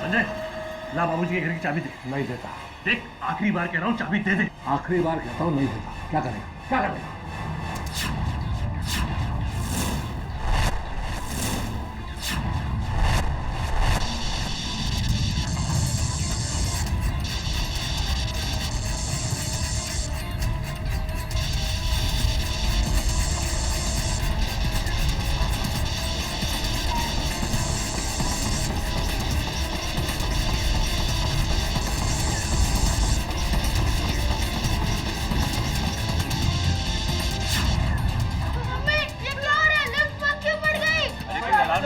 संजय, ला बाबूजी के घर की चाबी दे। नहीं देता। देख, आखिरी बार कह रहा हूँ, चाबी दे दे। आखिरी बार कहता हूँ नहीं देता। क्या करेगा, क्या करेगा?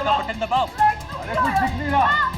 बटन दबाओ। अरे कुछ दिख नहीं रहा।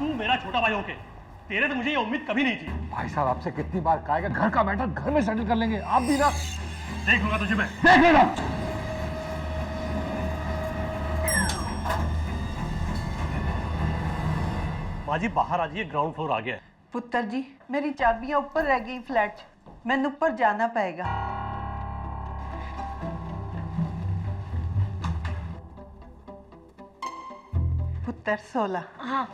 तू मेरा छोटा भाई होके तेरे तो मुझे ये उम्मीद कभी नहीं थी। भाई साहब, आपसे कितनी बार कहा है कि घर का मैटर घर में सेटल कर लेंगे। आप भी ना। देख लूंगा तुझे मैं। देख लेना। माँ जी बाहर आ जाइए, ग्राउंड फ्लोर आ गया है। पुत्र जी, मेरी चाबियां ऊपर रह गई फ्लैट च, मैंने ऊपर जाना पड़ेगा। पुत्र 16। हाँ।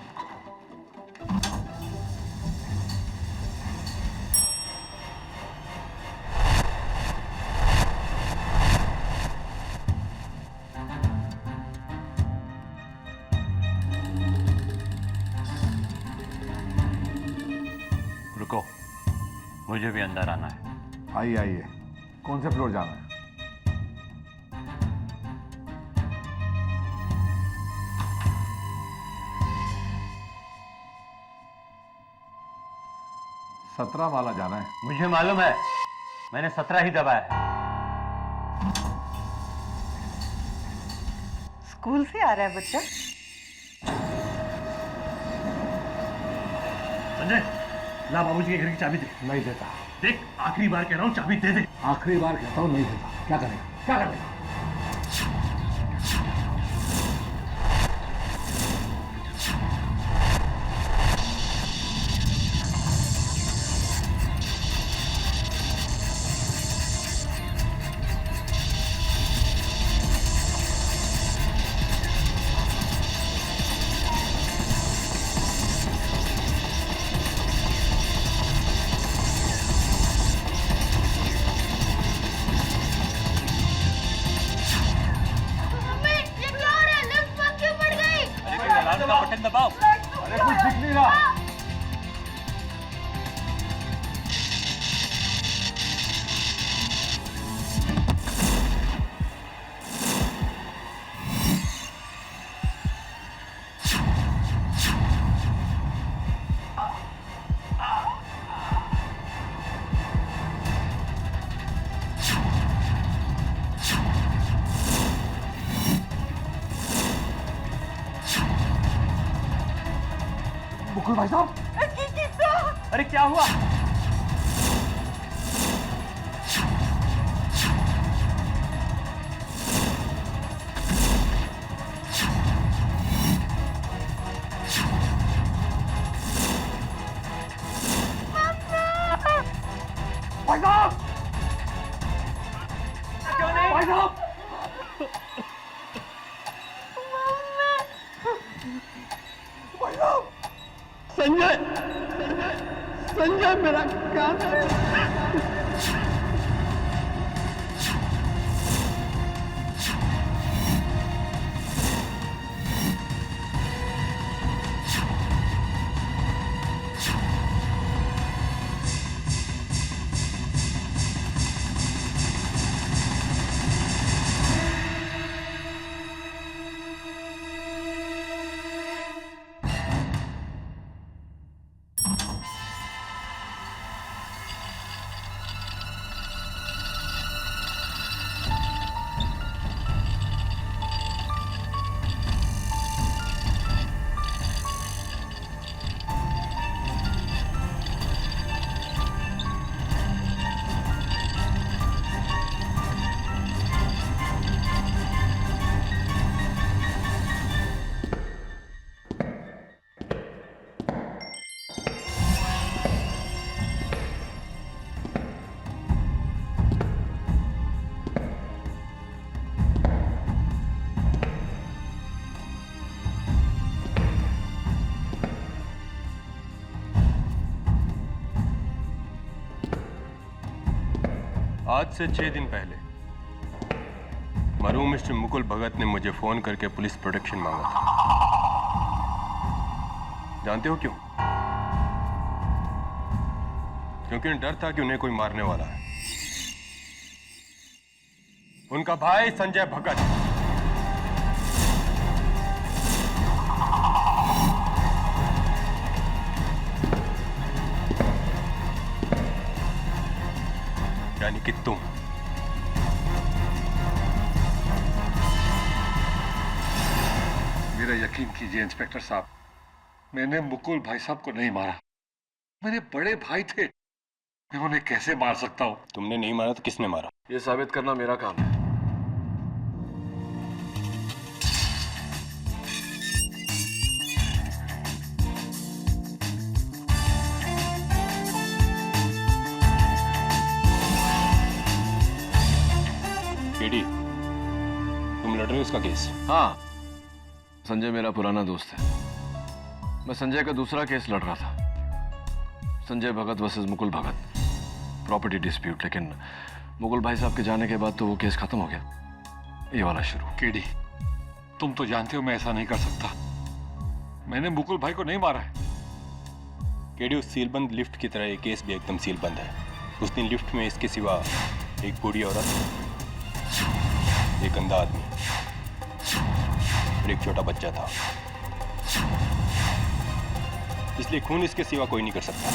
रुको, मुझे भी अंदर आना है। आइए आइए। कौन से फ्लोर जाना है? सत्रह माला जाना है। मुझे मालूम है, मैंने 17 ही दबाया है। स्कूल से आ रहा है बच्चा? संजय, ला बाबूजी के घर की चाबी दे। नहीं देता। देख, आखिरी बार कह रहा हूँ, चाबी दे दे। आखिरी बार कहता हूँ नहीं देता। क्या करेगा, क्या करेगा? बटन दबाओ। अरे कुछ दिख नहीं रहा। मुकुल भाई साहब। अरे क्या हुआ? संजय, संजय मेरा कान है। आज से 6 दिन पहले मरहूम मिस्टर मुकुल भगत ने मुझे फोन करके पुलिस प्रोटेक्शन मांगा था। जानते हो क्यों? क्योंकि उन्हें डर था कि उन्हें कोई मारने वाला है। उनका भाई संजय भगत यानी कि तुम। मेरा यकीन कीजिए इंस्पेक्टर साहब, मैंने मुकुल भाई साहब को नहीं मारा। मेरे बड़े भाई थे, मैं उन्हें कैसे मार सकता हूँ? तुमने नहीं मारा तो किसने मारा? ये साबित करना मेरा काम है। केडी, तुम लड़ रहे हो इसका केस? हाँ, संजय मेरा पुराना दोस्त है। मैं संजय का दूसरा केस लड़ रहा था, संजय भगत वर्सेस मुकुल भगत, प्रॉपर्टी डिस्प्यूट। लेकिन मुकुल भाई साहब के जाने के बाद तो वो केस खत्म हो गया, ये वाला शुरू। केडी, तुम तो जानते हो मैं ऐसा नहीं कर सकता। मैंने मुकुल भाई को नहीं मारा है। केडी, उस सीलबंद लिफ्ट की तरह ये केस भी एकदम सीलबंद है। उस दिन लिफ्ट में इसके सिवा एक बूढ़ी औरत, एक अंधा आदमी और एक छोटा बच्चा था। इसलिए खून इसके सिवा कोई नहीं कर सकता।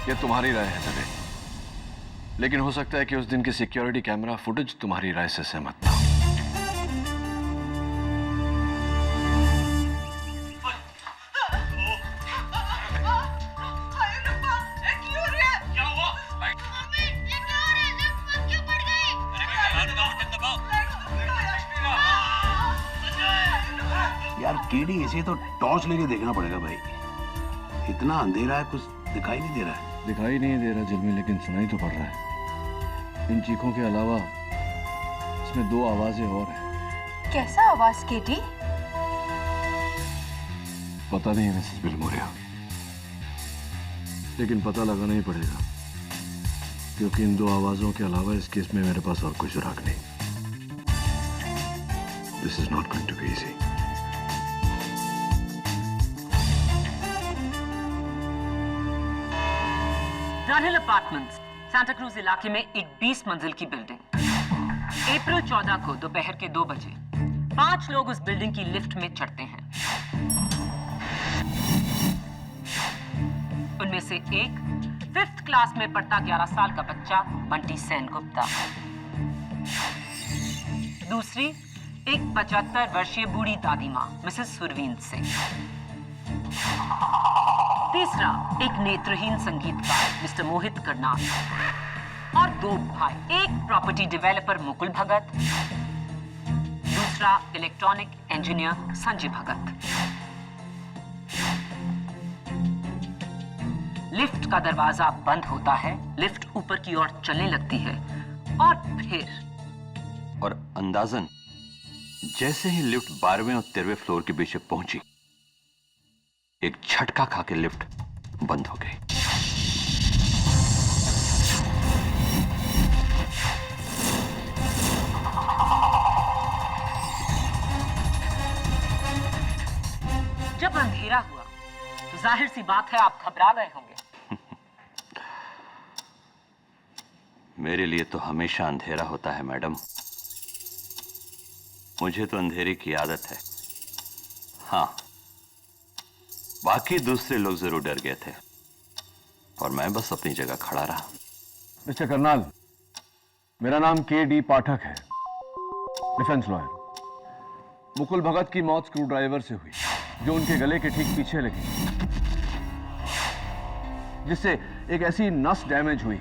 ये तुम्हारी राय है दबे, लेकिन हो सकता है कि उस दिन की सिक्योरिटी कैमरा फुटेज तुम्हारी राय से सहमत था। यार केडी, इसे तो टॉर्च लेके देखना पड़ेगा भाई। इतना अंधेरा है, कुछ दिखाई नहीं दे रहा है। दिखाई नहीं दे रहा जिलमी, लेकिन सुनाई तो पड़ रहा है। इन चीखों के अलावा इसमें 2 आवाजें और हैं। कैसा आवाज केटी? पता नहीं मिसेस बिलमोरिया, लेकिन पता लगाना ही पड़ेगा, क्योंकि इन 2 आवाजों के अलावा इस केस में मेरे पास और कोई सुराग नहीं। This is not going to be easy. Dunhill apartments, Santa cruise इलाके में एक 20 मंजिल की बिल्डिंग। अप्रैल 14 को दोपहर के 2 बजे 5 लोग उस बिल्डिंग की लिफ्ट में चढ़ते हैं। उनमें से एक 5th क्लास में पढ़ता 11 साल का बच्चा बंटी सेन गुप्ता, दूसरी एक 75 वर्षीय बूढ़ी दादी मां मिसेस सुरवीन सिंह, तीसरा एक नेत्रहीन संगीतकार मिस्टर मोहित करनाल, और 2 भाई, एक प्रॉपर्टी डेवलपर मुकुल भगत, दूसरा इलेक्ट्रॉनिक इंजीनियर संजय भगत। लिफ्ट का दरवाजा बंद होता है, लिफ्ट ऊपर की ओर चलने लगती है और फिर और अंदाजन जैसे ही लिफ्ट 12वें और 13वें फ्लोर के बीच में पहुंची, एक झटका खा के लिफ्ट बंद हो गई। जब अंधेरा हुआ तो जाहिर सी बात है आप घबरा गए होंगे। मेरे लिए तो हमेशा अंधेरा होता है मैडम। मुझे तो अंधेरे की आदत है। हाँ, बाकी दूसरे लोग जरूर डर गए थे और मैं बस अपनी जगह खड़ा रहा। मिस्टर करनाल, मेरा नाम के.डी. पाठक है, डिफेंस लॉयर। मुकुल भगत की मौत स्क्रू ड्राइवर से हुई, जो उनके गले के ठीक पीछे लगी, जिससे एक ऐसी नस डैमेज हुई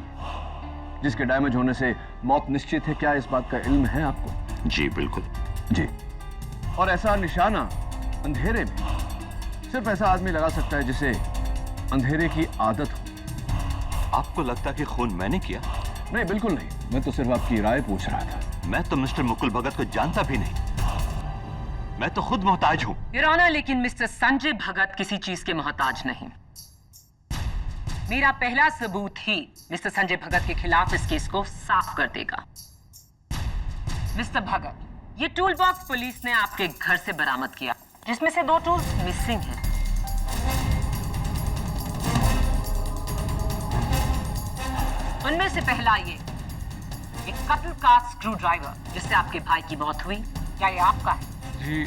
जिसके डैमेज होने से मौत निश्चित है। क्या इस बात का इल्म है आपको? जी बिल्कुल। जी। और ऐसा निशाना अंधेरे में सिर्फ ऐसा आदमी लगा सकता है जिसे अंधेरे की आदत हो। आपको लगता कि खून मैंने किया? नहीं, बिल्कुल नहीं। मैं तो सिर्फ आपकी राय पूछ रहा था। मैं तो मिस्टर मुकुल भगत को जानता भी नहीं। मैं तो खुद मोहताज हूं। योर ऑनर, लेकिन मिस्टर संजय भगत किसी चीज के मोहताज नहीं। मेरा पहला सबूत ही मिस्टर संजय भगत के खिलाफ इस केस को साफ कर देगा। मिस्टर भगत, ये टूल बॉक्स पुलिस ने आपके घर से बरामद किया, जिसमें से 2 टूल्स मिसिंग हैं। उनमें से पहला ये एक कत्ल का स्क्रू ड्राइवर जिससे आपके भाई की मौत हुई, क्या ये आपका है? जी,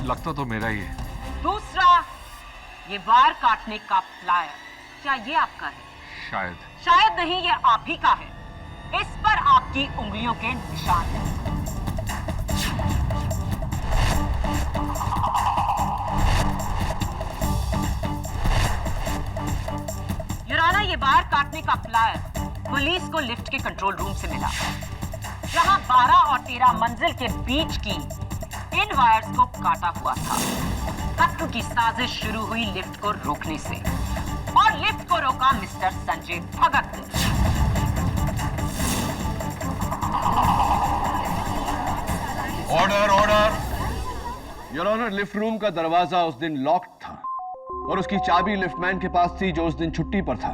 लगता तो मेरा ही है। दूसरा ये वार काटने का प्लायर, क्या ये आपका है? शायद। शायद नहीं, ये आप ही का है। इस पर आपकी उंगलियों के निशान हैं। योर ऑनर, ये वार काटने का प्लायर पुलिस को लिफ्ट के कंट्रोल रूम से मिला, जहां 12 और 13 मंजिल के बीच की इन वायर्स को काटा हुआ था। कत्ल की साजिश शुरू हुई लिफ्ट को रोकने से, और लिफ्ट को रोका मिस्टर संजय भगत ने। Order, order. Your honour, lift room का दरवाजा उस दिन लॉक्ड था और उसकी चाबी लिफ्टमैन के पास थी, जो उस दिन छुट्टी पर था।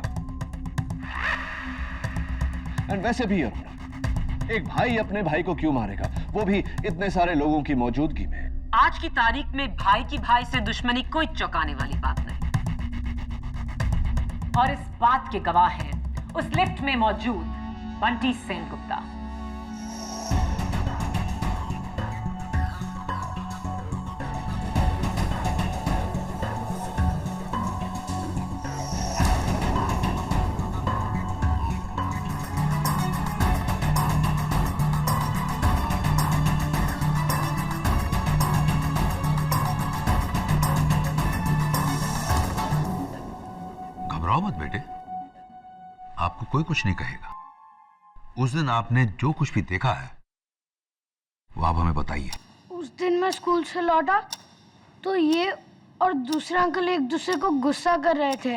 एंड वैसे भी योर ऑनर, एक भाई अपने भाई को क्यों मारेगा, वो भी इतने सारे लोगों की मौजूदगी में? आज की तारीख में भाई की भाई से दुश्मनी कोई चौंकाने वाली बात नहीं। और इस बात के गवाह हैं उस लिफ्ट में मौजूद बंटी सेनगुप्ता। घबराओ मत बेटे, आपको कोई कुछ नहीं कहेगा। उस दिन आपने जो कुछ भी देखा है वो आप हमें बताइए। उस दिन मैं स्कूल से लौटा तो ये और दूसरा अंकल एक दूसरे को गुस्सा कर रहे थे।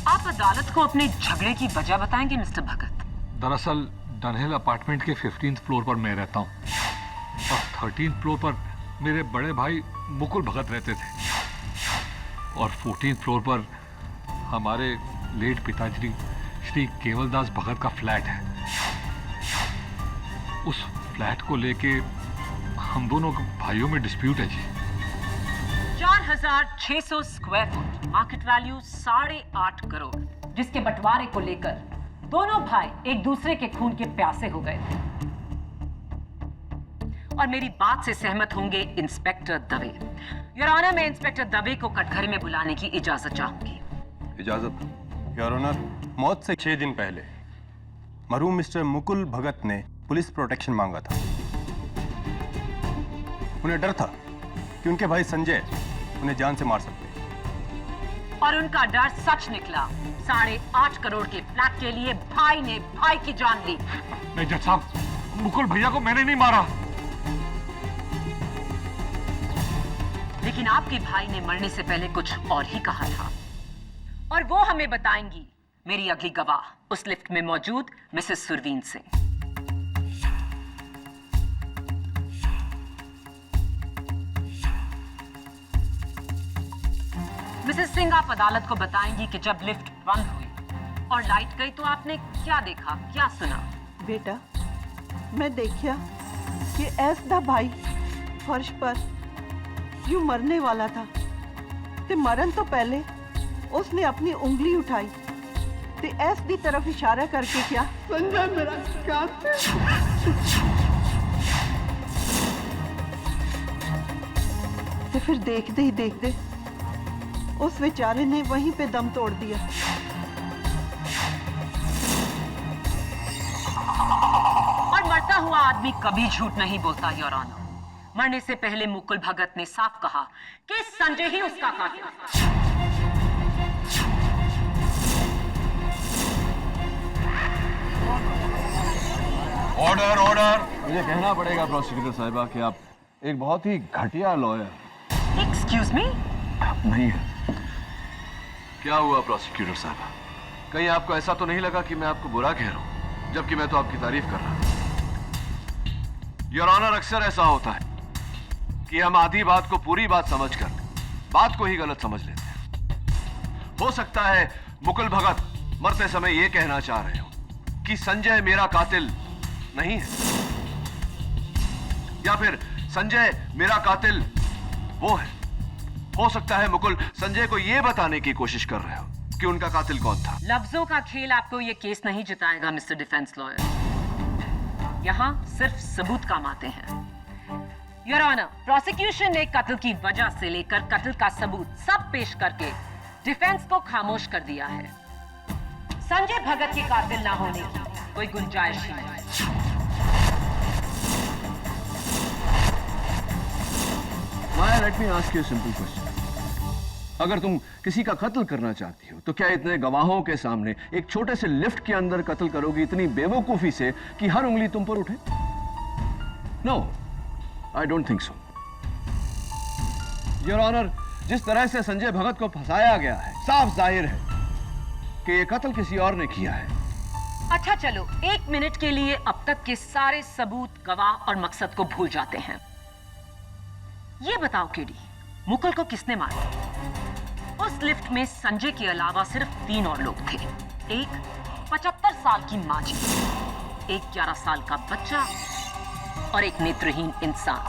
आप अदालत को अपने झगड़े की वजह बताएंगे मिस्टर भगत? दरअसल डनहिल अपार्टमेंट के 15th फ्लोर पर मैं रहता हूँ और 13th फ्लोर पर मेरे बड़े भाई मुकुल भगत रहते थे, और 14th फ्लोर पर हमारे लेट पिताजी श्री केवलदास भगत का फ्लैट है। उस फ्लैट को लेके हम दोनों भाइयों में डिस्प्यूट है जी। 4600 square foot, market value 8.5 crore, जिसके बंटवारे को लेकर दोनों भाई एक दूसरे के खून के प्यासे हो गए थे। और मेरी बात से सहमत होंगे इंस्पेक्टर दवे। योर ऑनर, मैं इंस्पेक्टर दवे को कटघरे में बुलाने की इजाजत चाहूंगी। इजाजत। योर ऑनर, मौत से 6 दिन पहले मरहूम मिस्टर मुकुल भगत ने पुलिस प्रोटेक्शन मांगा था। उन्हें डर था कि उनके भाई संजय उन्हें जान से मार सकते हैं। और उनका डर सच निकला। 8.5 करोड़ के फ्लैट के लिए भाई ने भाई की जान ली। नहीं जज साहब, मुकुल भैया को मैंने नहीं मारा। लेकिन आपके भाई ने मरने से पहले कुछ और ही कहा था। और वो हमें बताएंगी मेरी अगली गवाह, उस लिफ्ट में मौजूद मिसेस सुरवीन सिंह। मिसेस सिंह, आप अदालत को बताएंगी कि जब लिफ्ट बंद हुई और लाइट गई तो आपने क्या देखा, क्या सुना? बेटा, मैं देखा कि ऐस दा भाई फर्श पर यूं मरने वाला था ते मरन तो पहले उसने अपनी उंगली उठाई ते ऐस दी तरफ इशारा करके क्या, संजय मेरा कातिल। ते फिर देखते ही देखते उस बेचारे ने वहीं पे दम तोड़ दिया। और मरता हुआ आदमी कभी झूठ नहीं बोलता योर ऑनर। मरने से पहले मुकुल भगत ने साफ कहा कि संजय ही उसका कातिल था। Order order. मुझे कहना पड़ेगा प्रोसिक्यूटर साहिबा कि आप एक बहुत ही घटिया लॉयर। Excuse me? नहीं है। क्या हुआ प्रोसिक्यूटर साहिबा? कहीं आपको ऐसा तो नहीं लगा कि मैं आपको बुरा कह रहा हूं, जबकि मैं तो आपकी तारीफ कर रहा हूं। योर ऑनर, अक्सर ऐसा होता है कि हम आधी बात को पूरी बात समझकर बात को ही गलत समझ लेते हैं। हो सकता है मुकुल भगत मरते समय यह कहना चाह रहे हो कि संजय मेरा कातिल नहीं है, या फिर संजय मेरा कातिल वो है। हो सकता है मुकुल संजय को यह बताने की कोशिश कर रहे हो कि उनका कातिल कौन था। लफ्जों का खेल आपको यह केस नहीं जिताएगा मिस्टर डिफेंस लॉयर। यहां सिर्फ सबूत काम आते हैं। योर ऑनर, प्रोसिक्यूशन ने कत्ल की वजह से लेकर कत्ल का सबूत सब पेश करके डिफेंस को खामोश कर दिया है। संजय भगत के कातिल ना होने की कोई गुंजाइश ही नहीं। Maya, let me ask you a simple question. अगर तुम किसी का कत्ल करना चाहती हो तो क्या इतने गवाहों के सामने एक छोटे से लिफ्ट के अंदर कत्ल करोगी इतनी बेवकूफी से कि हर उंगली तुम पर उठे? No, I don't think so. Your honour, जिस तरह से संजय भगत को फंसाया गया है, साफ जाहिर है कि यह कत्ल किसी और ने किया है। अच्छा चलो, एक मिनट के लिए अब तक के सारे सबूत, गवाह और मकसद को भूल जाते हैं। ये बताओ केडी, मुकुल को किसने मारा? उस लिफ्ट में संजय के अलावा सिर्फ 3 और लोग थे। एक 75 साल की माजी, एक 11 साल का बच्चा और एक नेत्रहीन इंसान।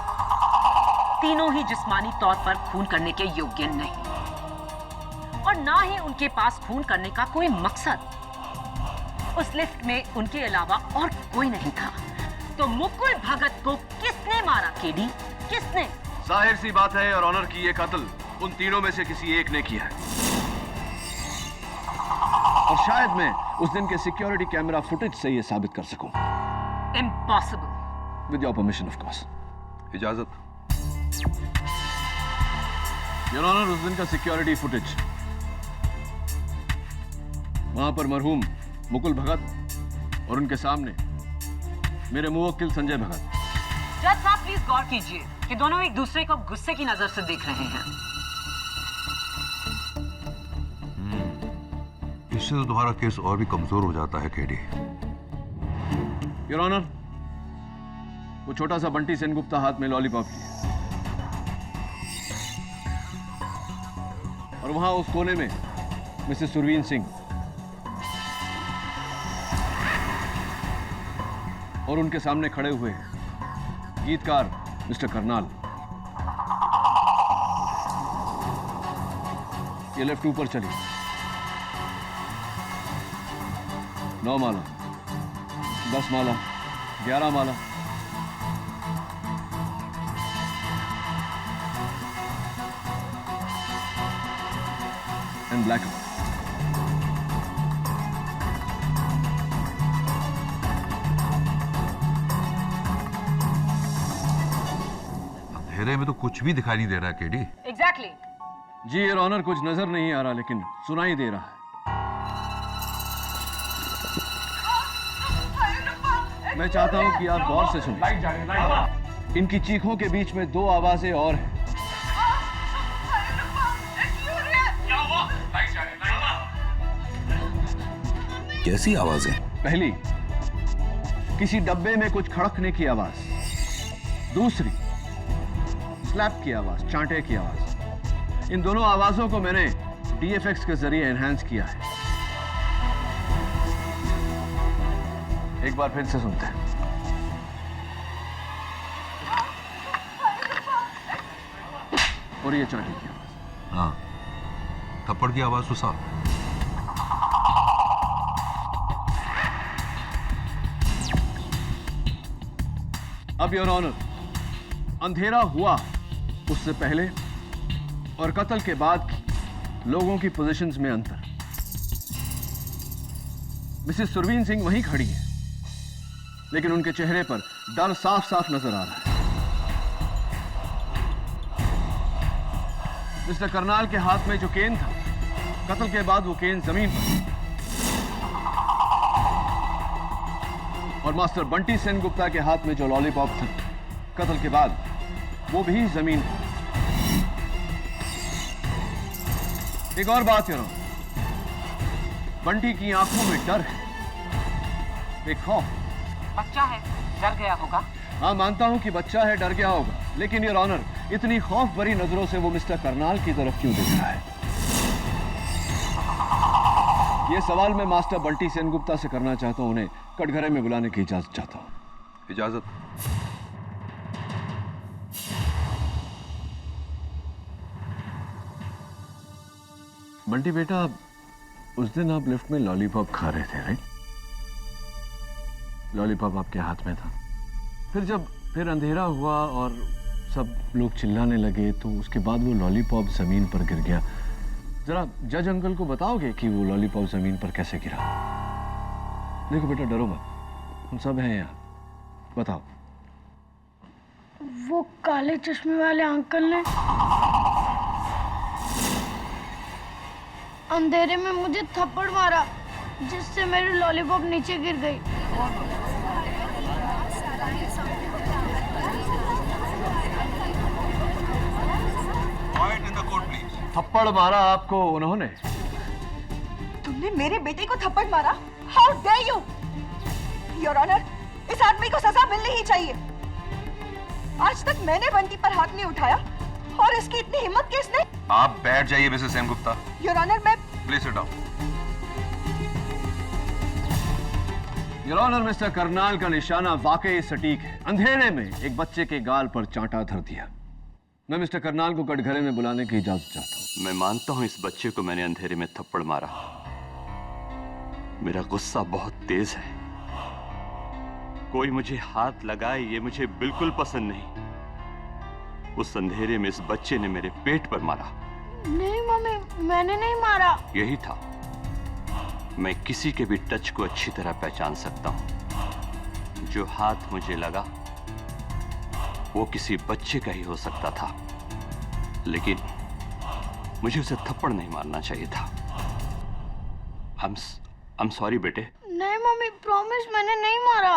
तीनों ही जिस्मानी तौर पर खून करने के योग्य नहीं और ना ही उनके पास खून करने का कोई मकसद। उस लिफ्ट में उनके अलावा और कोई नहीं था। तो मुकुल भगत को किसने मारा केडी, किसने? जाहिर सी बात है और ऑनर की ये कत्ल उन तीनों में से किसी एक ने किया है। और शायद मैं उस दिन के सिक्योरिटी कैमरा फुटेज से ये साबित कर सकूं। Impossible. With your permission of course. इजाजत। योर ऑनर, उस दिन का सिक्योरिटी फुटेज, वहां पर मरहूम मुकुल भगत और उनके सामने मेरे मुवक्किल संजय भगत। जज साहब प्लीज गौर कीजिए कि दोनों एक दूसरे को गुस्से की नजर से देख रहे हैं। इससे तो तुम्हारा केस और भी कमजोर हो जाता है केडी। योर ऑनर, वो छोटा सा बंटी सेनगुप्ता हाथ में लॉलीपॉप लिए और वहां उस कोने में मिसेस सुरवीन सिंह और उनके सामने खड़े हुए गीतकार मिस्टर करनाल। ये लेफ्ट ऊपर चली, 9 माला, 10 माला, 11 माला, एंड ब्लैक आउट। अंधेरे में तो कुछ भी दिखाई नहीं दे रहा है केडी। एग्जैक्टली। जी योर ऑनर, कुछ नजर नहीं आ रहा लेकिन सुनाई दे रहा है। मैं चाहता हूं कि आप गौर से सुनें। इनकी चीखों के बीच में 2 आवाजें और हैं। कैसी आवाजें? पहली, किसी डब्बे में कुछ खड़कने की आवाज। दूसरी, स्लैप की आवाज, चांटे की आवाज। इन दोनों आवाजों को मैंने डीएफएक्स के जरिए एनहांस किया है। एक बार फिर से सुनते हैं। और ये चांटे की आवाज। हाँ, थप्पड़ की आवाज तो साफ। अब योर ऑनर, अंधेरा हुआ उससे पहले और कत्ल के बाद की लोगों की पोजीशंस में अंतर। मिसेस सुरवीन सिंह वहीं खड़ी है, लेकिन उनके चेहरे पर डर साफ साफ नजर आ रहा है। मिस्टर करनाल के हाथ में जो केन था, कत्ल के बाद वो केन जमीन पर, और मास्टर बंटी सेनगुप्ता के हाथ में जो लॉलीपॉप था, कत्ल के बाद वो भी जमीन पर। एक और बात कह रहा हूं, बंटी की आंखों में डर है, एक खौफ। बच्चा है, डर गया होगा। हाँ, मानता हूं कि बच्चा है, डर गया होगा, लेकिन योर ऑनर, इतनी खौफ भरी नजरों से वो मिस्टर करनाल की तरफ क्यों देख रहा है? ये सवाल मैं मास्टर बंटी सेनगुप्ता से करना चाहता हूं। उन्हें कटघरे में बुलाने की इजाजत चाहता हूं। इजाजत। बंटी बेटा, उस दिन आप लिफ्ट में लॉलीपॉप खा रहे थे, राइट? लॉलीपॉप आपके हाथ में था। फिर अंधेरा हुआ और सब लोग चिल्लाने लगे, तो उसके बाद वो लॉलीपॉप जमीन पर गिर गया। जरा जज अंकल को बताओगे कि वो लॉलीपॉप जमीन पर कैसे गिरा? देखो बेटा, डरो मत, हम सब हैं यहाँ, बताओ। वो काले चश्मे वाले अंकल ने अंधेरे में मुझे थप्पड़ मारा, जिससे मेरी लॉलीपॉप नीचे गिर गई। थप्पड़ मारा आपको उन्होंने? तुमने मेरे बेटे को थप्पड़ मारा? How dare you! Your honour, इस आदमी को सजा मिलनी ही चाहिए। आज तक मैंने बंटी पर हाथ नहीं उठाया और इसकी इतनी हिम्मत किसने? आप बैठ जाइए मिसेस सेनगुप्ता। योर ऑनर, मैं please sit down. Your honour, mister Karnal का निशाना वाकई सटीक है। अंधेरे में एक बच्चे के गाल पर चांटा धर दिया। मैं मिस्टर करनाल को कटघरे में बुलाने की इजाजत चाहता हूं। मैं मानता हूं इस बच्चे को मैंने अंधेरे में थप्पड़ मारा। मेरा गुस्सा बहुत तेज है। कोई मुझे हाथ लगाए ये मुझे बिल्कुल पसंद नहीं। उस अंधेरे में इस बच्चे ने मेरे पेट पर मारा। नहीं मम्मी, मैंने नहीं मारा। यही था। मैं किसी के भी टच को अच्छी तरह पहचान सकता हूं। जो हाथ मुझे लगा वो किसी बच्चे का ही हो सकता था, लेकिन मुझे उसे थप्पड़ नहीं मारना चाहिए था। I'm sorry बेटे। नहीं मम्मी, प्रॉमिस, मैंने नहीं मारा।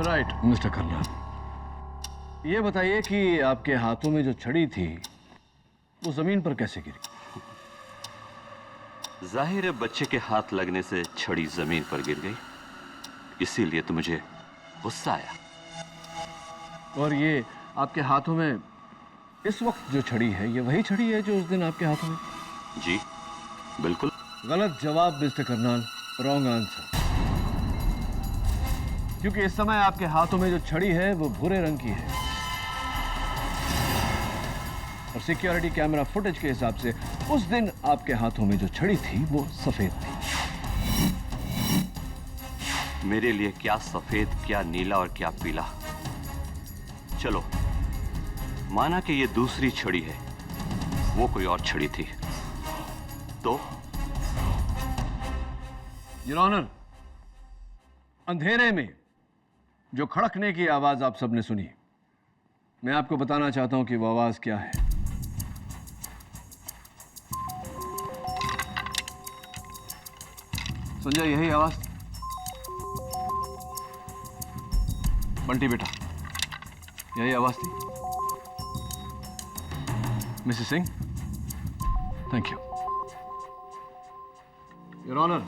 राइट मिस्टर करनाल, ये बताइए कि आपके हाथों में जो छड़ी थी वो जमीन पर कैसे गिरी? जाहिर है बच्चे के हाथ लगने से छड़ी जमीन पर गिर गई, इसीलिए तो मुझे गुस्सा आया। और ये आपके हाथों में इस वक्त जो छड़ी है, ये वही छड़ी है जो उस दिन आपके हाथों में? जी बिल्कुल। गलत जवाब मिस्टर करनाल, रॉन्ग आंसर। क्योंकि इस समय आपके हाथों में जो छड़ी है वो भूरे रंग की है, और सिक्योरिटी कैमरा फुटेज के हिसाब से उस दिन आपके हाथों में जो छड़ी थी वो सफेद थी। मेरे लिए क्या सफेद, क्या नीला और क्या पीला। चलो माना कि ये दूसरी छड़ी है, वो कोई और छड़ी थी तो? योर ऑनर, अंधेरे में जो खड़कने की आवाज आप सबने सुनी, मैं आपको बताना चाहता हूं कि वो आवाज क्या है। संजय, यही आवाज? बंटी बेटा, यही आवाज थी? Mrs Singh, thank you. Your honour,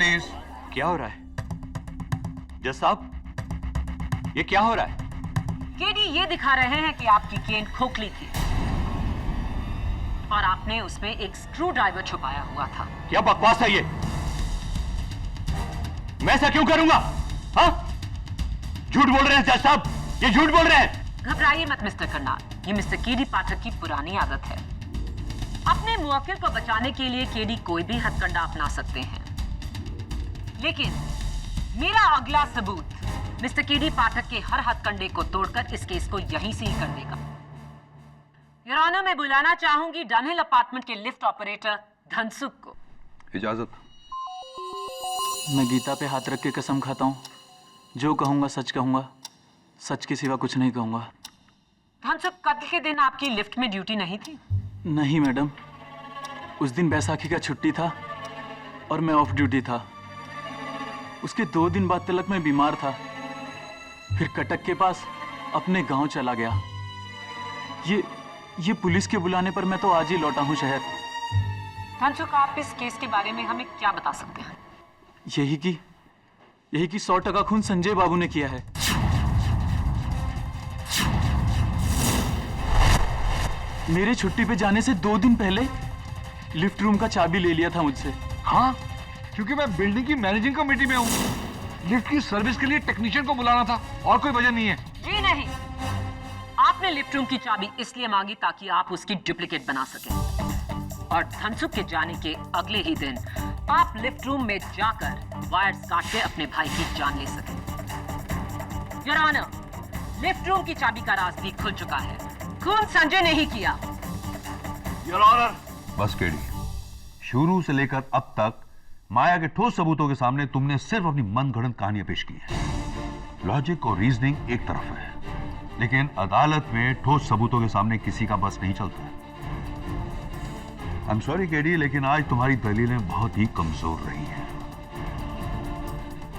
please. क्या हो रहा है जज साहब? ये क्या हो रहा है? केडी ये दिखा रहे हैं कि आपकी केन खोखली थी और आपने उसमें एक स्क्रू ड्राइवर छुपाया हुआ था। क्या बकवास है ये? मैं ऐसा क्यों करूंगा? हाँ? झूठ बोल रहे हैं जज साहब, ये झूठ बोल रहे हैं। घबराइए मत मिस्टर करनाल, ये मिस्टर केडी पाठक की पुरानी आदत है। अपने मुवक्किल को बचाने के लिए केडी कोई भी हथकंडा अपना सकते हैं, लेकिन मेरा अगला सबूत मिस्टर केडी पाठक के हर हथकंडे को तोड़कर इस केस को यहीं से ही कर देगा। योर ऑनर, मैं बुलाना चाहूंगी डनहिल अपार्टमेंट के लिफ्ट ऑपरेटर धनसुख को। इजाजत। मैं गीता पे हाथ रख के कसम खाता हूँ, जो कहूँगा सच कहूँगा, सच के सिवा कुछ नहीं कहूँगा। धनसुख, कत्ल के दिन आपकी लिफ्ट में ड्यूटी नहीं थी? नहीं मैडम, उस दिन बैसाखी का छुट्टी था और मैं ऑफ ड्यूटी था। उसके 2 दिन बाद तलक मैं बीमार था, फिर कटक के पास अपने गांव चला गया। ये पुलिस के बुलाने पर मैं तो आज ही लौटा हूँ शहर। धनसुख, आप इस केस के बारे में हमें क्या बता सकते हैं? यही कि 100% खून संजय बाबू ने किया है। मेरे छुट्टी पे जाने से 2 दिन पहले लिफ्ट रूम का चाबी ले लिया था मुझसे। हाँ, क्योंकि मैं बिल्डिंग की मैनेजिंग कमेटी में हूँ। लिफ्ट की सर्विस के लिए टेक्नीशियन को बुलाना था, और कोई वजह नहीं है। जी नहीं, आपने लिफ्ट रूम की चाबी इसलिए मांगी ताकि आप उसकी डुप्लीकेट बना सकें, और धनसुख के जाने के अगले ही दिन आप लिफ्ट रूम में जाकर वायर्स काट के अपने भाई की जान ले सकें। योर ऑनर, लिफ्ट रूम की चाबी का राज भी खुल चुका है। खून संजय ने ही किया। Your honour. बस केडी, शुरू से लेकर अब तक माया के ठोस सबूतों के सामने तुमने सिर्फ अपनी मनगढ़ंत कहानियां पेश की हैं। लॉजिक और रीजनिंग एक तरफ है, लेकिन अदालत में ठोस सबूतों के सामने किसी का बस नहीं चलता। आई एम सॉरी केडी, लेकिन आज तुम्हारी दलीलें बहुत ही कमजोर रही हैं।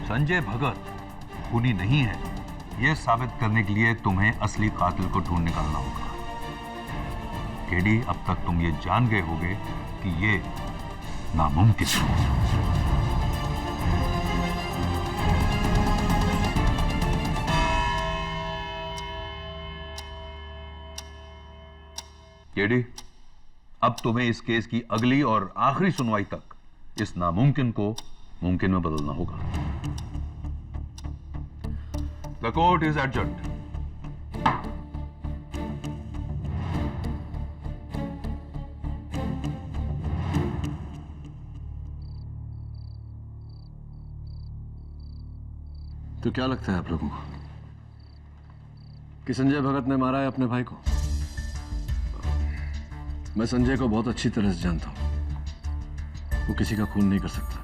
संजय भगत खूनी नहीं है, यह साबित करने के लिए तुम्हें असली कातिल को ढूंढ निकालना होगा। केडी, अब तक तुम ये जान गए होगे कि ये नामुमकिन है। केडी, अब तुम्हें इस केस की अगली और आखिरी सुनवाई तक इस नामुमकिन को मुमकिन में बदलना होगा। The court is adjourned. तो क्या लगता है आप लोगों को कि संजय भगत ने मारा है अपने भाई को? मैं संजय को बहुत अच्छी तरह से जानता हूं, वो किसी का खून नहीं कर सकता।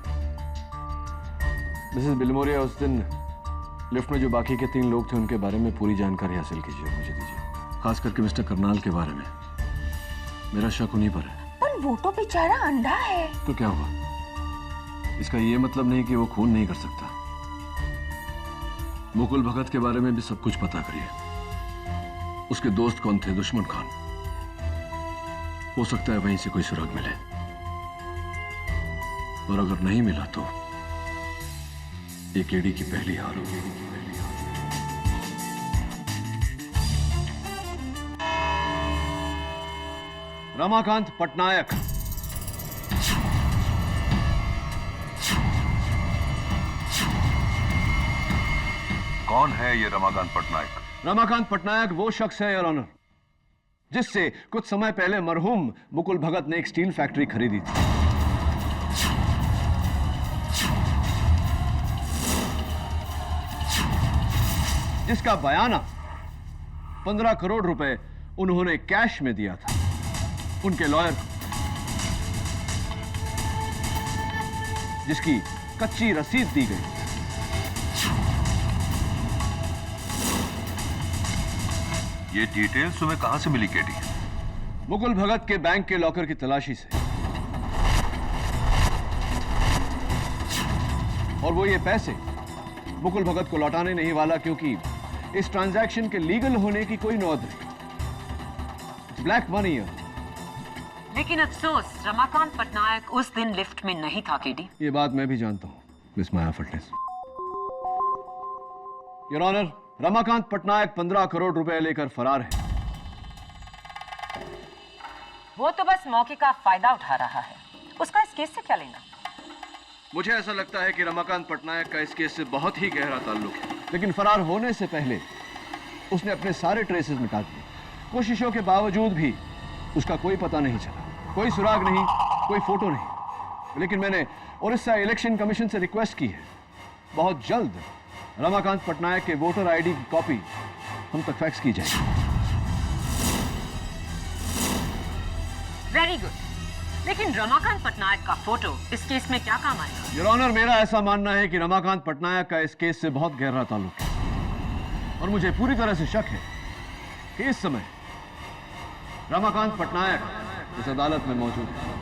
मिसेस बिलमोरिया, उस दिन लिफ्ट में जो बाकी के 3 लोग थे उनके बारे में पूरी जानकारी हासिल कीजिए, मुझे दीजिए। खास करके मिस्टर करनाल के बारे में। मेरा शक उन्हीं पर है। पर वो तो बेचारा अंधा है। तो क्या हुआ? इसका ये मतलब नहीं कि वो खून नहीं कर सकता। मुकुल भगत के बारे में भी सब कुछ पता करिए। उसके दोस्त कौन थे? दुश्मन खान। हो सकता है वहीं से कोई सुराग मिले, और अगर नहीं मिला तो ये केडी की पहली हार होगी। रमाकांत पटनायक। कौन है ये रमाकांत पटनायक? रमाकांत पटनायक वो शख्स है योर ऑनर, जिससे कुछ समय पहले मरहूम मुकुल भगत ने एक स्टील फैक्ट्री खरीदी थी। जिसका बयाना 15 करोड़ रुपए उन्होंने कैश में दिया था उनके लॉयर को, जिसकी कच्ची रसीद दी गई। ये डिटेल्स तुम्हें कहां से मिली केडी? मुकुल भगत के बैंक के लॉकर की तलाशी से। और वो ये पैसे मुकुल भगत को लौटाने नहीं वाला, क्योंकि इस ट्रांजैक्शन के लीगल होने की कोई नौबत नहीं। ब्लैक मनी है। लेकिन अफसोस रमाकांत पटनायक उस दिन लिफ्ट में नहीं था केडी। ये बात मैं भी जानता हूं, miss Maya Phadnis. Your honour, Ramakant Patnaik 15 crore रुपए लेकर फरार है। वो तो बस मौके का फायदा उठा रहा है, उसका इस केस से क्या लेना? मुझे ऐसा लगता है कि रमाकांत पटनायक का इस केस से बहुत ही गहरा ताल्लुक है, लेकिन फरार होने से पहले उसने अपने सारे ट्रेसेस मिटा दिए। कोशिशों के बावजूद भी उसका कोई पता नहीं चला, कोई सुराग नहीं, कोई फोटो नहीं। लेकिन मैंने उड़ीसा इलेक्शन कमीशन से रिक्वेस्ट की है, बहुत जल्द रमाकांत पटनायक के वोटर आईडी की कॉपी हम तक फैक्स की जाएगी। वेरी गुड, लेकिन रमाकांत पटनायक का फोटो इस केस में क्या काम आएगा? योर ऑनर, मेरा ऐसा मानना है कि रमाकांत पटनायक का इस केस से बहुत गहरा ताल्लुक है और मुझे पूरी तरह से शक है कि इस समय रमाकांत पटनायक इस अदालत में मौजूद है।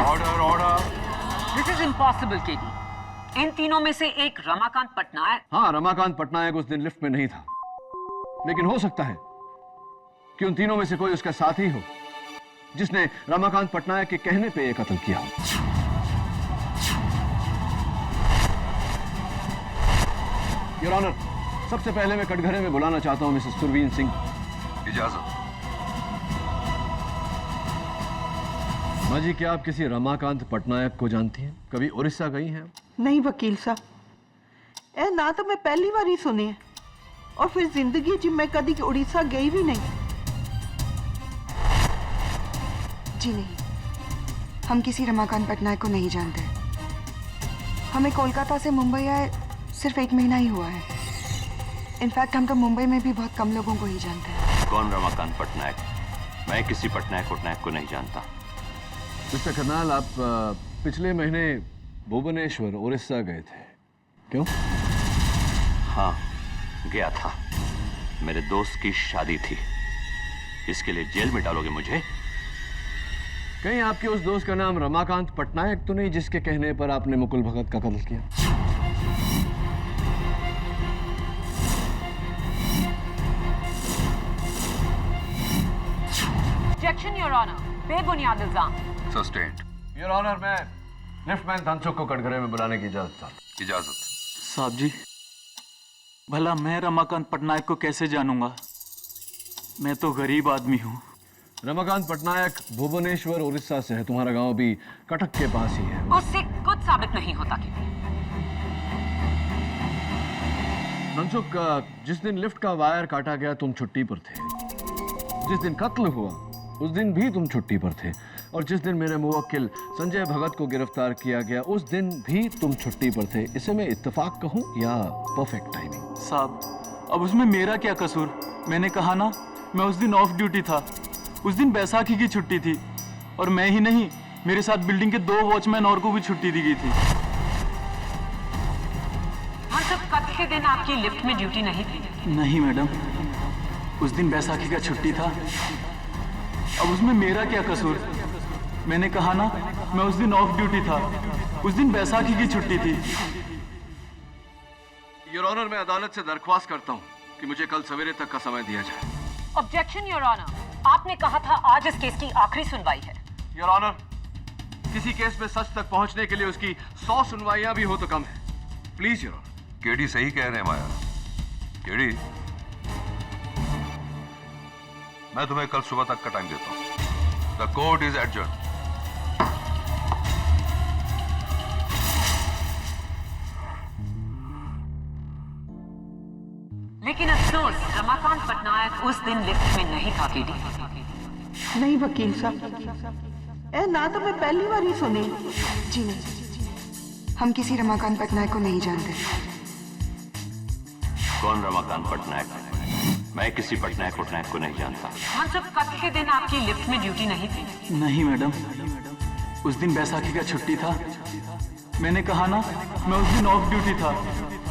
Order order. This is impossible KD. इन तीनों में से एक रमाकांत पटनायक। हाँ, रमाकांत पटनायक उस दिन लिफ्ट में नहीं था, लेकिन हो सकता है कि उन तीनों में से कोई उसका साथी हो जिसने रमाकांत पटनायक के कहने पे ये कत्ल किया हो। योर ऑनर, सबसे पहले मैं कटघरे में बुलाना चाहता हूं मिसेस सुरवीन सिंह। इजाजत। माँ जी, क्या आप किसी रमाकांत पटनायक को जानती हैं? कभी उड़ीसा गई हैं? नहीं वकील साहब, ए ना तो मैं पहली बार ही सुनी है और फिर जिंदगी च मैं कभी उड़ीसा गई भी नहीं। जी नहीं, हम किसी रमाकांत पटनायक को नहीं जानते। हमें कोलकाता से मुंबई आए सिर्फ 1 महीना ही हुआ है। इनफैक्ट हम तो मुंबई में भी बहुत कम लोगों को ही जानते हैं। कौन रमाकांत पटनायक? मैं किसी पटनायक को नहीं जानता। मिस्टर करनाल, आप पिछले महीने भुवनेश्वर उड़ीसा गए थे, क्यों? हाँ, गया था। मेरे दोस्त की शादी थी। इसके लिए जेल में डालोगे मुझे? कहीं आपके उस दोस्त का नाम रमाकांत पटनायक तो नहीं जिसके कहने पर आपने मुकुल भगत का कत्ल किया? ऑब्जेक्शन योर ऑनर, बेबुनियाद इल्जाम। सस्टेन्ड। योर ऑनर, मैं लिफ्टमैन धनसुख को कटघरे में बुलाने की इजाजत चाहता हूं। इजाजत। साहब जी, भला मैं रमाकांत पटनायक को कैसे जानूंगा? मैं तो गरीब आदमी हूँ। रमाकांत पटनायक भुवनेश्वर उड़ीसा से है, तुम्हारा गांव भी कटक के पास ही है। उससे कुछ साबित नहीं होता कि धनसुख, जिस दिन लिफ्ट का वायर काटा गया तुम छुट्टी पर थे, जिस दिन कत्ल हुआ उस दिन भी तुम छुट्टी पर थे, और जिस दिन मेरे मुवक्किल संजय भगत को गिरफ्तार किया गया उस दिन भी तुम छुट्टी पर थे। इसे मैं इत्तेफाक कहूं या परफेक्ट टाइमिंग? साहब, अब उसमें मेरा क्या कसूर? मैंने कहा ना, मैं उस दिन ऑफ ड्यूटी था। उस दिन बैसाखी की छुट्टी थी, और मैं ही नहीं, मेरे साथ बिल्डिंग के 2 वॉचमैन और को भी छुट्टी दी गई थी। कत्ल के दिन आपकी लिफ्ट में ड्यूटी नहीं थी? नहीं मैडम, उस दिन बैसाखी का छुट्टी था। अब उसमें मेरा क्या कसूर? मैंने कहा ना, मैं उस दिन ऑफ ड्यूटी था। उस दिन बैसाखी की छुट्टी थी। योर ऑनर, मैं अदालत से दरख्वास्त करता हूं कि मुझे कल सवेरे तक का समय दिया जाए। ऑब्जेक्शन योर ऑनर, आपने कहा था आज इस केस की आखिरी सुनवाई है। योर ऑनर, किसी केस में सच तक पहुंचने के लिए उसकी 100 सुनवाइयां भी हो तो कम है। Please your honour. केडी सही कह रहे हैं माया। केडी, मैं तुम्हें कल सुबह तक का टाइम देता हूं। The court is adjourn. लेकिन अफसोस, रमाकांत पटनायक उस दिन लिफ्ट में नहीं था। केडी नहीं वकील साहब, ए ना तो मैं पहली बार ही सुनी। जी नहीं, हम किसी रमाकांत पटनायक को नहीं जानते। कौन रमाकांत पटनायक? मैं किसी पटनायक को नहीं जानता। हम सब कत्ल के दिन आपकी लिफ्ट में ड्यूटी नहीं थी? नहीं मैडम, उस दिन बैसाखी का छुट्टी था। मैंने कहा ना, मैं उस दिन ऑफ ड्यूटी था।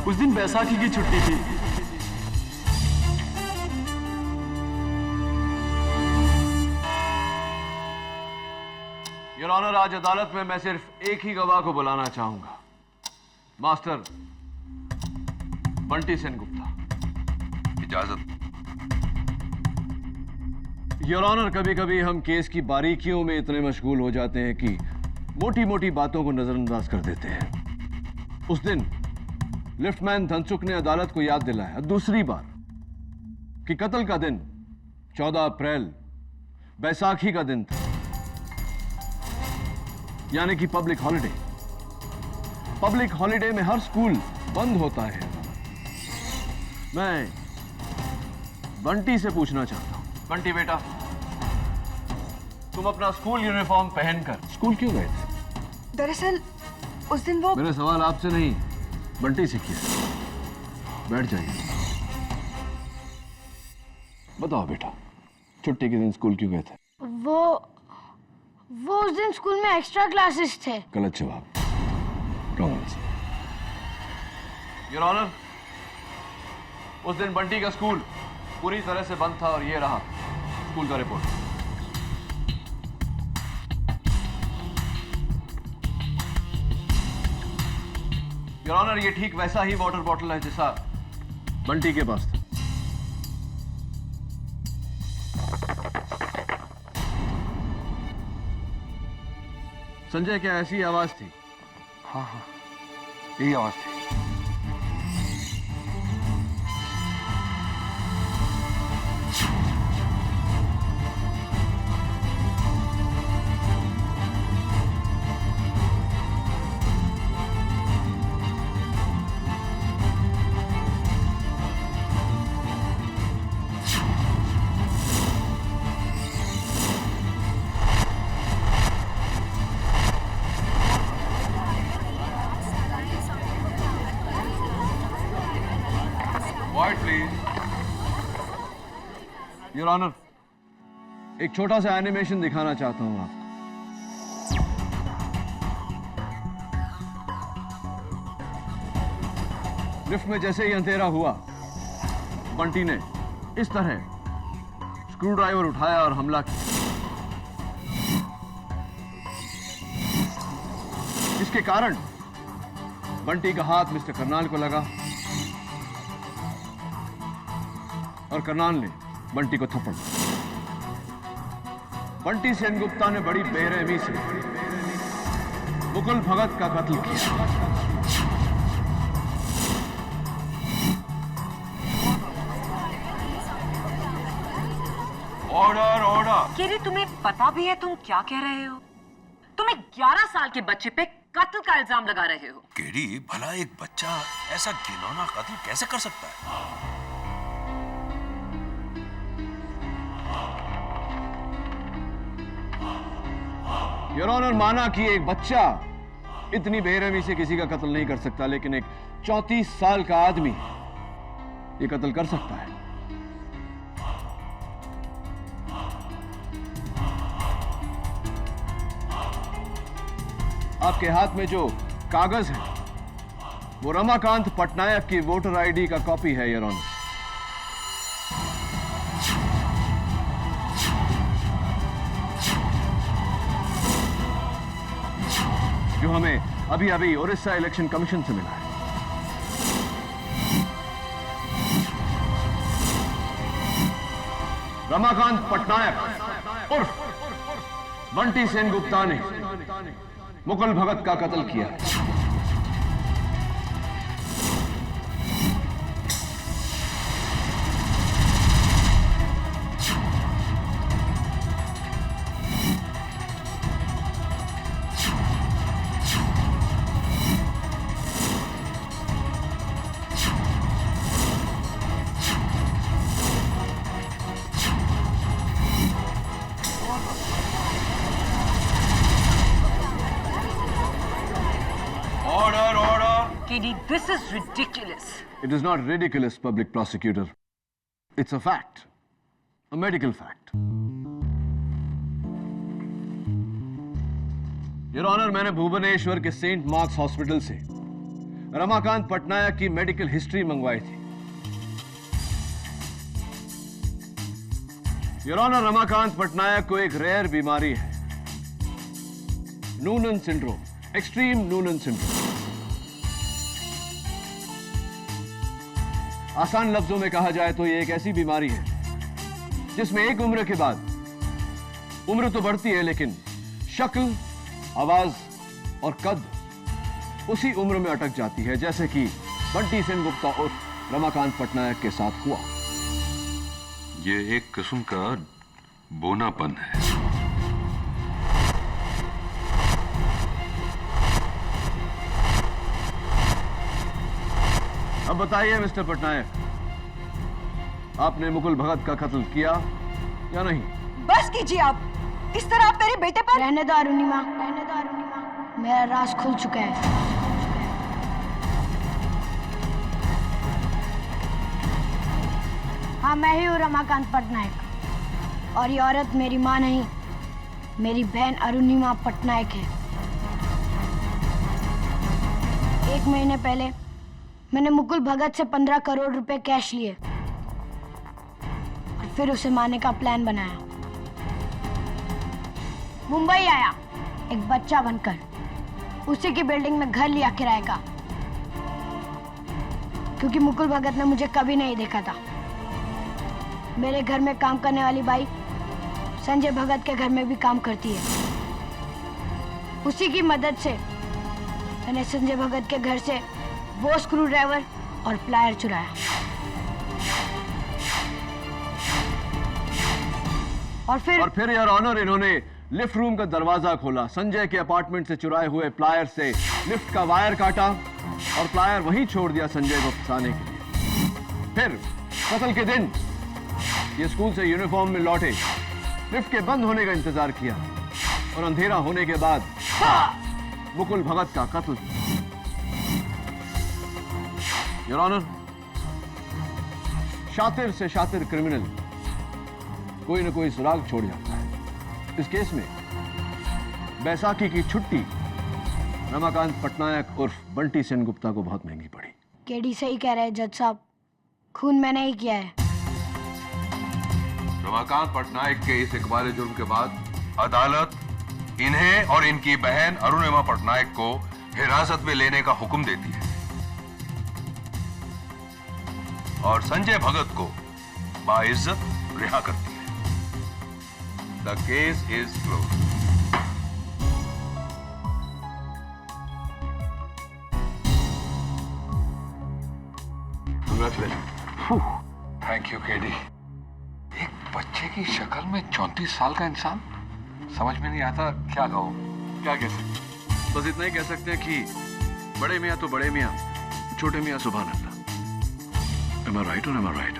उस दिन बैसाखी की छुट्टी थी। योर ऑनर, आज अदालत में मैं सिर्फ एक ही गवाह को बुलाना चाहूंगा, मास्टर बंटी सेन गुप्ता। इजाजत। योर ऑनर, कभी कभी हम केस की बारीकियों में इतने मशगूल हो जाते हैं कि मोटी मोटी बातों को नजरअंदाज कर देते हैं। उस दिन लिफ्टमैन धनसुख ने अदालत को याद दिलाया दूसरी बार कि कत्ल का दिन 14 अप्रैल बैसाखी का दिन था, यानी कि पब्लिक हॉलिडे। पब्लिक हॉलिडे में हर स्कूल बंद होता है। मैं बंटी से पूछना चाहता हूं। बंटी बेटा, तुम अपना स्कूल यूनिफॉर्म पहनकर स्कूल क्यों गए थे? दरअसल उस दिन वो... मेरे सवाल आपसे नहीं, बंटी से किया। बैठ जाइए। बताओ बेटा, छुट्टी के दिन स्कूल क्यों गए थे? वो उस दिन स्कूल में एक्स्ट्रा क्लासेस थे। गलत जवाब। Wrong answer. योर ऑनर, उस दिन बंटी का स्कूल पूरी तरह से बंद था और ये रहा स्कूल का रिपोर्ट। योर ऑनर, ये ठीक वैसा ही वाटर बॉटल है जैसा बंटी के पास था। संजय, क्या ऐसी आवाज थी? हाँ, यही आवाज थी। योर ऑनर, एक छोटा सा एनिमेशन दिखाना चाहता हूं आपको। लिफ्ट में जैसे ही अंधेरा हुआ, बंटी ने इस तरह स्क्रू ड्राइवर उठाया और हमला किया। इसके कारण बंटी का हाथ मिस्टर करनाल को लगा और करनाल ने बंटी को थप्पड़ मारा। बंटी सेनगुप्ता ने बड़ी बेरहमी से मुकुल भगत का कत्ल किया। Order order. केरी, तुम्हें पता भी है तुम क्या कह रहे हो? तुम एक 11 साल के बच्चे पे कत्ल का इल्जाम लगा रहे हो। केडी, भला एक बच्चा ऐसा घिनौना कत्ल कैसे कर सकता है? योर ऑनर, माना कि एक बच्चा इतनी बेरहमी से किसी का कत्ल नहीं कर सकता, लेकिन एक 34 साल का आदमी ये कत्ल कर सकता है। आपके हाथ में जो कागज है वो रमाकांत पटनायक की वोटर आईडी का कॉपी है योर ऑनर। जो हमें अभी अभी उड़ीसा इलेक्शन कमीशन से मिला है। रमाकांत पटनायक उर्फ बंटी सेनगुप्ता ने मुकुल भगत का कत्ल किया। This is ridiculous. It is not ridiculous, public prosecutor. It's a fact. A medical fact. Your Honor, मैंने भुवनेश्वर के सेंट मार्क्स हॉस्पिटल से रमाकांत पटनायक की मेडिकल हिस्ट्री मंगवाई थी। Your Honor, रमाकांत पटनायक को एक रेयर बीमारी है, Noonan syndrome, extreme Noonan syndrome. आसान लफ्जों में कहा जाए तो ये एक ऐसी बीमारी है जिसमें एक उम्र के बाद उम्र तो बढ़ती है लेकिन शक्ल, आवाज और कद उसी उम्र में अटक जाती है, जैसे कि बंटी सेन गुप्ता उर्फ रमाकांत पटनायक के साथ हुआ। ये एक किस्म का बोनापन है। अब बताइए मिस्टर पटनायक, आपने मुकुल भगत का कत्ल किया या नहीं? बस कीजिए आप। इस तरह आप मेरे बेटे पर। रहने दो अरुणिमा, मेरा राज खुल चुका है। हाँ, मैं ही हूँ रमाकांत पटनायक और ये औरत मेरी माँ नहीं, मेरी बहन अरुणिमा पटनायक है। 1 महीने पहले मैंने मुकुल भगत से 15 करोड़ रुपए कैश लिए और फिर उसे मारने का प्लान बनाया। मुंबई आया एक बच्चा बनकर, उसी की बिल्डिंग में घर लिया किराए का, क्योंकि मुकुल भगत ने मुझे कभी नहीं देखा था। मेरे घर में काम करने वाली बाई संजय भगत के घर में भी काम करती है। उसी की मदद से मैंने संजय भगत के घर से वो स्क्रू ड्राइवर और प्लायर चुराया और फिर योर ऑनर, इन्होंने लिफ्ट रूम का दरवाजा खोला, संजय के अपार्टमेंट से चुराए हुए प्लायर से लिफ्ट का वायर काटा और प्लायर वहीं छोड़ दिया संजय को फंसाने के लिए। फिर कत्ल के दिन ये स्कूल से यूनिफॉर्म में लौटे, लिफ्ट के बंद होने का इंतजार किया और अंधेरा होने के बाद मुकुल भगत का कत्ल। योर ऑनर, शातिर से शातिर क्रिमिनल कोई न कोई सुराग छोड़ जाता है। इस केस में बैसाखी की छुट्टी रमाकांत पटनायक उर्फ बंटी सेन गुप्ता को बहुत महंगी पड़ी। केडी सही कह रहे हैं जज साहब, खून मैंने ही किया है। रमाकांत पटनायक के इस इकबाल जुर्म के बाद अदालत इन्हें और इनकी बहन अरुणिमा पटनायक को हिरासत में लेने का हुक्म देती है और संजय भगत को बाइज्जत रिहा करती है। The case is closed. Thank you KD. एक बच्चे की शक्ल में 34 साल का इंसान, समझ में नहीं आता क्या कहूं, क्या कह सकते। बस इतना ही कह सकते हैं कि बड़े मियां तो बड़े मियां, छोटे मियां सुभान अल्लाह। Am I right or am I right?